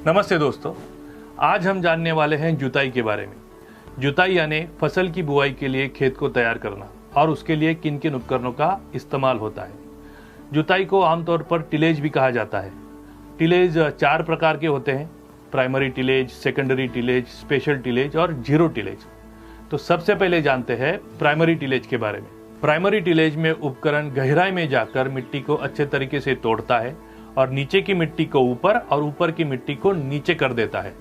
नमस्ते दोस्तों, आज हम जानने वाले हैं जुताई के बारे में। जुताई यानी फसल की बुआई के लिए खेत को तैयार करना और उसके लिए किन किन उपकरणों का इस्तेमाल होता है। जुताई को आमतौर पर टिलेज भी कहा जाता है। टिलेज 4 प्रकार के होते हैं: primary tillage, secondary tillage, special tillage और जीरो टिलेज। तो सबसे पहले जानते हैं प्राइमरी टिलेज के बारे में। प्राइमरी टिलेज में उपकरण गहराई में जाकर मिट्टी को अच्छे तरीके से तोड़ता है और नीचे की मिट्टी को ऊपर और ऊपर की मिट्टी को नीचे कर देता है,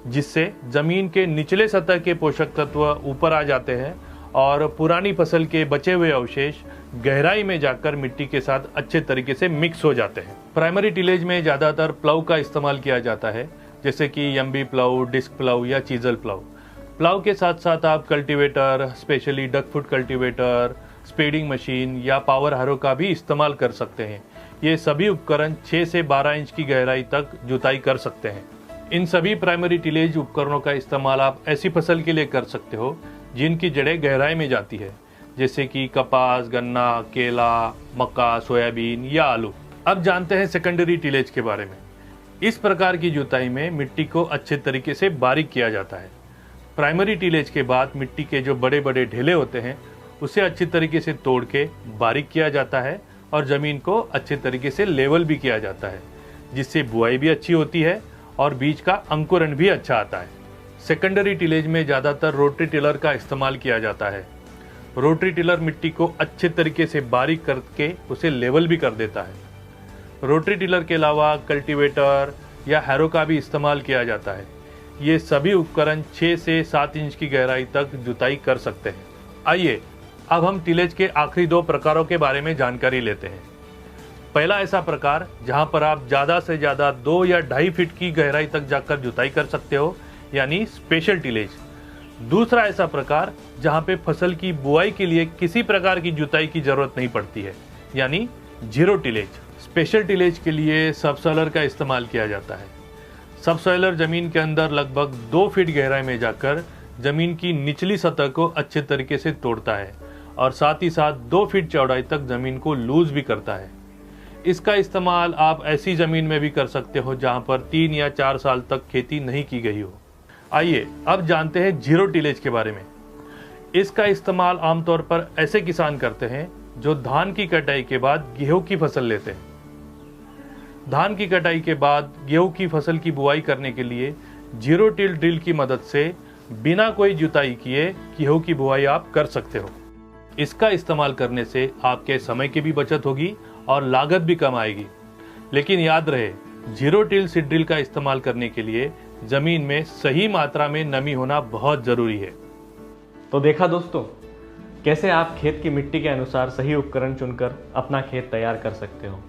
जिससे जमीन के निचले सतह के पोषक तत्व ऊपर आ जाते हैं और पुरानी फसल के बचे हुए अवशेष गहराई में जाकर मिट्टी के साथ अच्छे तरीके से मिक्स हो जाते हैं। प्राइमरी टिलेज में ज्यादातर प्लाऊ का इस्तेमाल किया जाता है, जैसे कि यम्बी प्लाऊ, डिस्क प्लाऊ या चीजल प्लाऊ। प्लाऊ के साथ साथ आप cultivator, specially duckfoot cultivator, spading machine या पावर हारो का भी इस्तेमाल कर सकते हैं। ये सभी उपकरण 6 से 12 इंच की गहराई तक जुताई कर सकते हैं। इन सभी प्राइमरी टिलेज उपकरणों का इस्तेमाल आप ऐसी फसल के लिए कर सकते हो जिनकी जड़ें गहराई में जाती है, जैसे कि कपास, गन्ना, केला, मक्का, सोयाबीन या आलू। अब जानते हैं सेकेंडरी टिलेज के बारे में। इस प्रकार की जुताई में मिट्टी को अच्छे तरीके से बारीक किया जाता है। प्राइमरी टिलेज के बाद मिट्टी के जो बड़े बड़े ढेले होते हैं उसे अच्छी तरीके से तोड़ के बारीक किया जाता है और जमीन को अच्छे तरीके से लेवल भी किया जाता है, जिससे बुआई भी अच्छी होती है और बीज का अंकुरण भी अच्छा आता है। सेकेंडरी टिलेज में ज़्यादातर रोटरी टिलर का इस्तेमाल किया जाता है। रोटरी टिलर मिट्टी को अच्छे तरीके से बारीक करके उसे लेवल भी कर देता है। रोटरी टिलर के अलावा कल्टीवेटर या हैरो का भी इस्तेमाल किया जाता है। ये सभी उपकरण 6 से 7 इंच की गहराई तक जुताई कर सकते हैं। आइए अब हम टिलेज के आखिरी 2 प्रकारों के बारे में जानकारी लेते हैं। पहला ऐसा प्रकार जहां पर आप ज़्यादा से ज़्यादा 2 या 2.5 फीट की गहराई तक जाकर जुताई कर सकते हो, यानी स्पेशल टिलेज। दूसरा ऐसा प्रकार जहां पे फसल की बुआई के लिए किसी प्रकार की जुताई की जरूरत नहीं पड़ती है, यानी जीरो टिलेज। स्पेशल टिलेज के लिए सबसॉइलर का इस्तेमाल किया जाता है। सबसॉइलर जमीन के अंदर लगभग 2 फीट गहराई में जाकर जमीन की निचली सतह को अच्छे तरीके से तोड़ता है और साथ ही साथ 2 फीट चौड़ाई तक जमीन को लूज भी करता है। इसका इस्तेमाल आप ऐसी जमीन में भी कर सकते हो जहां पर 3 या 4 साल तक खेती नहीं की गई हो। आइए अब जानते हैं जीरो टिलेज के बारे में। इसका इस्तेमाल आमतौर पर ऐसे किसान करते हैं जो धान की कटाई के बाद गेहूं की फसल लेते हैं। धान की कटाई के बाद गेहूं की फसल की बुआई करने के लिए जीरो टिल ड्रिल की मदद से बिना कोई जुताई किए गेहूं की बुआई आप कर सकते हो। इसका इस्तेमाल करने से आपके समय की भी बचत होगी और लागत भी कम आएगी। लेकिन याद रहे, जीरो टिल सीड ड्रिल का इस्तेमाल करने के लिए जमीन में सही मात्रा में नमी होना बहुत जरूरी है। तो देखा दोस्तों, कैसे आप खेत की मिट्टी के अनुसार सही उपकरण चुनकर अपना खेत तैयार कर सकते हो।